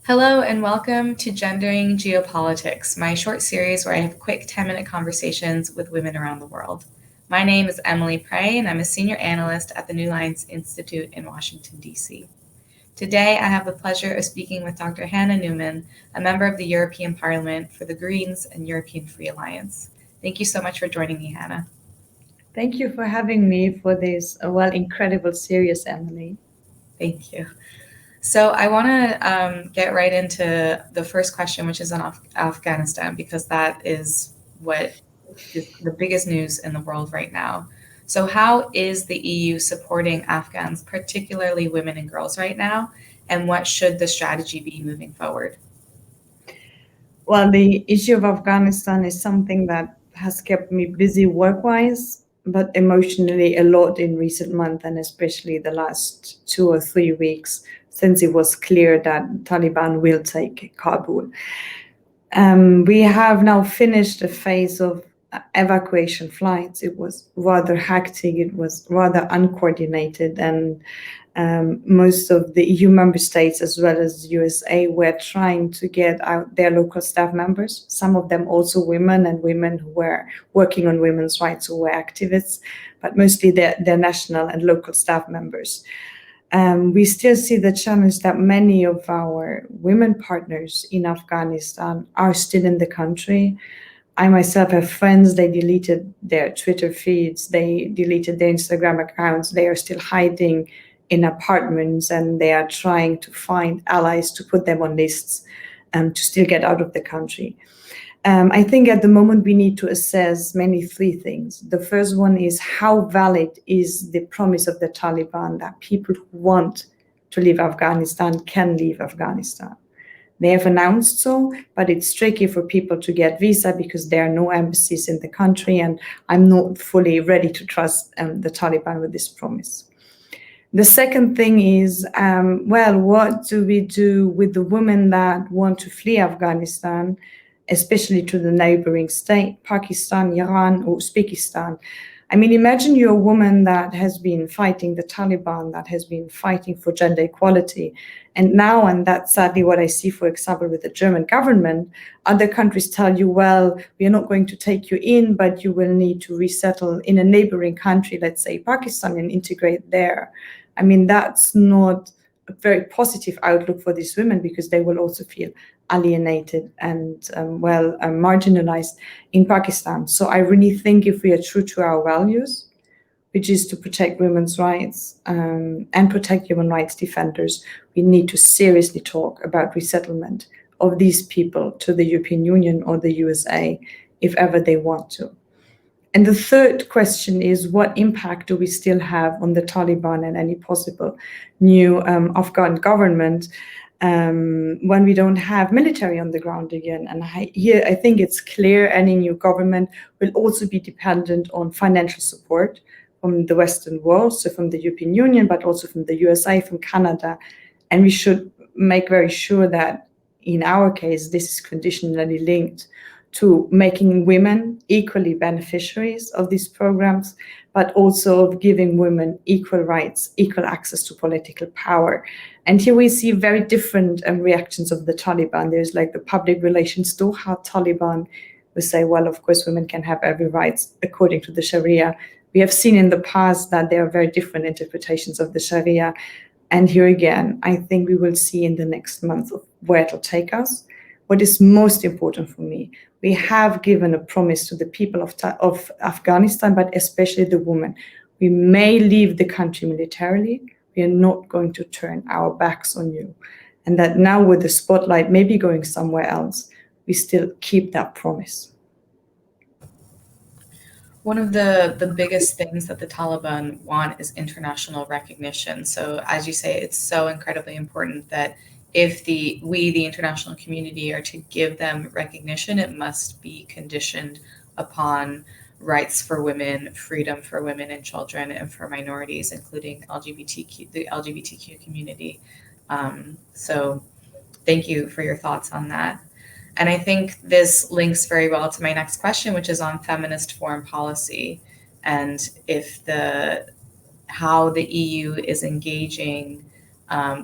Hello and welcome to Gendering Geopolitics, my short series where I have quick 10-minute conversations with women around the world. My name is Emily Prey and I'm a senior analyst at the New Lines Institute in Washington, D.C. Today I have the pleasure of speaking with Dr. Hannah Neumann, a member of the European Parliament for the Greens and European Free Alliance. Thank you so much for joining me, Hannah. Thank you for having me for this, incredible series, Emily. Thank you. So I want to get right into the first question, which is on Afghanistan, because that is what is the biggest news in the world right now. So how is the EU supporting Afghans, particularly women and girls right now? And what should the strategy be moving forward? Well, the issue of Afghanistan is something that has kept me busy work-wise, but emotionally a lot in recent months, and especially the last 2 or 3 weeks since it was clear that Taliban will take Kabul. We have now finished a phase of evacuation flights. It was rather hectic, it was rather uncoordinated, and most of the EU member states, as well as the USA, were trying to get out their local staff members, some of them also women and women who were working on women's rights, who were activists, but mostly their national and local staff members. We still see the challenge that many of our women partners in Afghanistan are still in the country. I myself have friends, they deleted their Twitter feeds, they deleted their Instagram accounts, they are still hiding in apartments, and they are trying to find allies to put them on lists to still get out of the country. I think at the moment we need to assess mainly 3 things. The first one is how valid is the promise of the Taliban that people who want to leave Afghanistan can leave Afghanistan. They have announced so, but it's tricky for people to get visa because there are no embassies in the country, and I'm not fully ready to trust the Taliban with this promise. The second thing is, what do we do with the women that want to flee Afghanistan, especially to the neighboring state, Pakistan, Iran, or Uzbekistan? I mean, imagine you're a woman that has been fighting the Taliban, that has been fighting for gender equality. And now, and that's sadly what I see, for example, with the German government, other countries tell you, well, we are not going to take you in, but you will need to resettle in a neighboring country, let's say Pakistan, and integrate there. I mean, that's not a very positive outlook for these women, because they will also feel alienated and marginalized in Pakistan. So I really think if we are true to our values, which is to protect women's rights and protect human rights defenders, we need to seriously talk about resettlement of these people to the European Union or the USA, if ever they want to. And the third question is, what impact do we still have on the Taliban and any possible new Afghan government when we don't have military on the ground again? And here I think it's clear any new government will also be dependent on financial support from the Western world, so from the European Union, but also from the USA, from Canada. And we should make very sure that in our case, this is conditionally linked to making women equally beneficiaries of these programs, but also of giving women equal rights, equal access to political power. And here we see very different reactions of the Taliban. There's like the public relations Doha Taliban who say, well, of course, women can have every right according to the Sharia. We have seen in the past that there are very different interpretations of the Sharia. And here again, I think we will see in the next month where it'll take us. What is most important for me, we have given a promise to the people of Afghanistan, but especially the women. We may leave the country militarily. We are not going to turn our backs on you. And that now with the spotlight maybe going somewhere else, we still keep that promise. One of the biggest things that the Taliban want is international recognition. So as you say, it's so incredibly important that if the international community, are to give them recognition, it must be conditioned upon rights for women, freedom for women and children, and for minorities, including the LGBTQ community. So thank you for your thoughts on that. And I think this links very well to my next question, which is on feminist foreign policy, and how the EU is engaging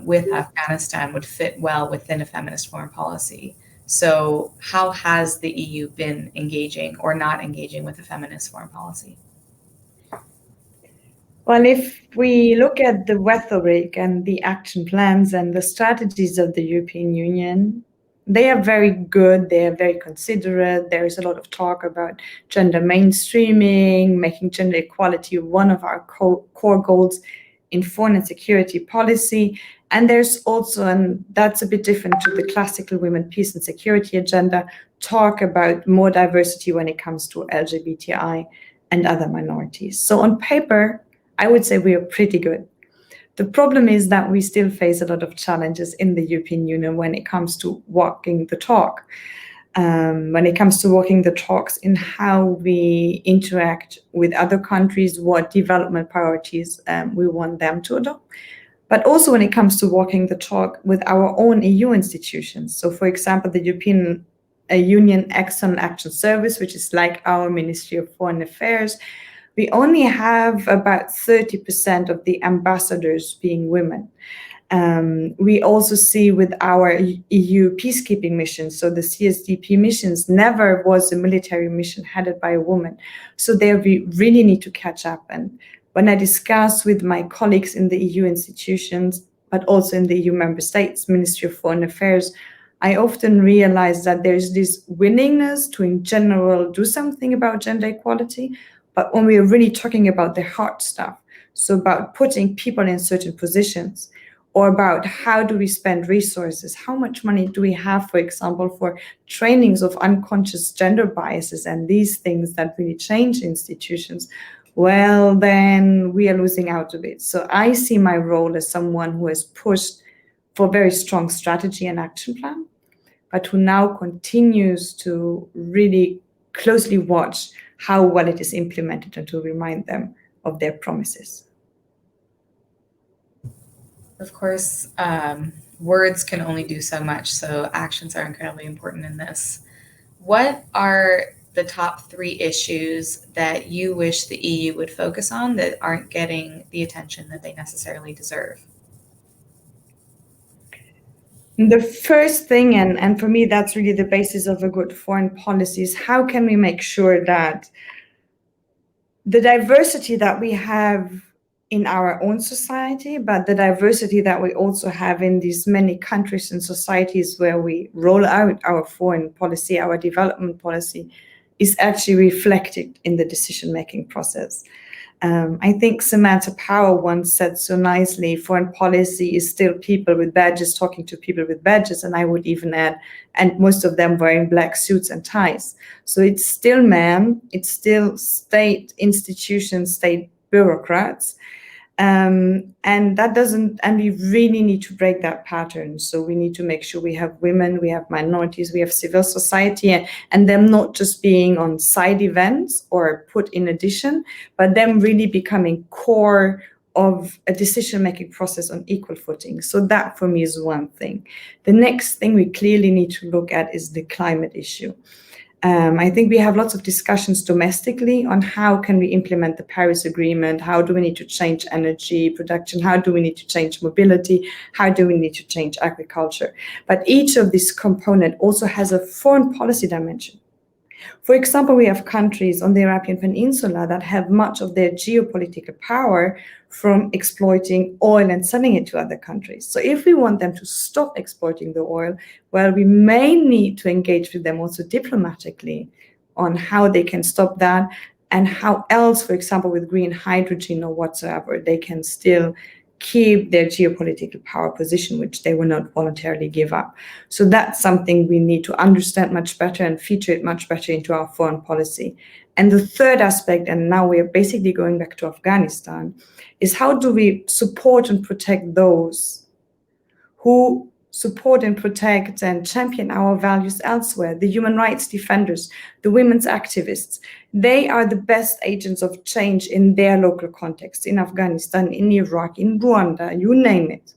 with Afghanistan would fit well within a feminist foreign policy. So how has the EU been engaging or not engaging with a feminist foreign policy? Well, if we look at the rhetoric and the action plans and the strategies of the European Union, they are very good, they are very considerate. There is a lot of talk about gender mainstreaming, making gender equality one of our core goals in foreign and security policy. And there's also, and that's a bit different to the classical women, peace and security agenda, talk about more diversity when it comes to LGBTI and other minorities. So on paper, I would say we are pretty good. The problem is that we still face a lot of challenges in the European Union when it comes to walking the talk. When it comes to walking the talks in how we interact with other countries, what development priorities we want them to adopt, but also when it comes to walking the talk with our own EU institutions. So, for example, the European Union External Action Service, which is like our Ministry of Foreign Affairs, we only have about 30% of the ambassadors being women. We also see with our EU peacekeeping missions, so the CSDP missions never was a military mission headed by a woman. So there we really need to catch up. And when I discuss with my colleagues in the EU institutions, but also in the EU member states, Ministry of Foreign Affairs, I often realize that there's this willingness to, in general, do something about gender equality. But when we're really talking about the hard stuff, so about putting people in certain positions, or about how do we spend resources, how much money do we have, for example, for trainings of unconscious gender biases and these things that really change institutions, well, then we are losing out a bit. So I see my role as someone who has pushed for very strong strategy and action plan, but who now continues to really closely watch how well it is implemented and to remind them of their promises. Of course, words can only do so much, so actions are incredibly important in this. What are the top 3 issues that you wish the EU would focus on that aren't getting the attention that they necessarily deserve? The first thing, and for me, that's really the basis of a good foreign policy, is how can we make sure that the diversity that we have in our own society, but the diversity that we also have in these many countries and societies where we roll out our foreign policy, our development policy, is actually reflected in the decision-making process. I think Samantha Power once said so nicely, foreign policy is still people with badges talking to people with badges, and I would even add, and most of them wearing black suits and ties. So it's still men, it's still state institutions, state bureaucrats, and that doesn't, and we really need to break that pattern. So we need to make sure we have women, we have minorities, we have civil society, and them not just being on side events or put in addition, but them really becoming core of a decision-making process on equal footing. So that for me is one thing. The next thing we clearly need to look at is the climate issue. I think we have lots of discussions domestically on how can we implement the Paris Agreement, how do we need to change energy production, how do we need to change mobility, how do we need to change agriculture. But each of these components also has a foreign policy dimension. For example, we have countries on the Arabian Peninsula that have much of their geopolitical power from exploiting oil and selling it to other countries. So if we want them to stop exploiting the oil, well, we may need to engage with them also diplomatically on how they can stop that and how else, for example, with green hydrogen or whatsoever, they can still keep their geopolitical power position, which they will not voluntarily give up. So that's something we need to understand much better and feature it much better into our foreign policy. And the third aspect, and now we are basically going back to Afghanistan, is how do we support and protect those who support and protect and champion our values elsewhere, the human rights defenders, the women's activists. They are the best agents of change in their local context, in Afghanistan, in Iraq, in Rwanda, you name it.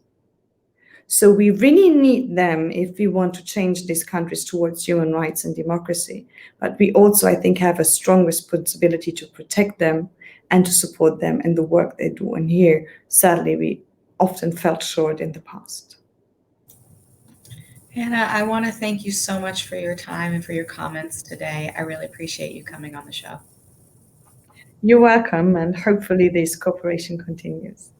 So we really need them if we want to change these countries towards human rights and democracy. But we also, I think, have a strong responsibility to protect them and to support them in the work they do. And here, sadly, we often felt short in the past. Hannah, I want to thank you so much for your time and for your comments today. I really appreciate you coming on the show. You're welcome, and hopefully this cooperation continues.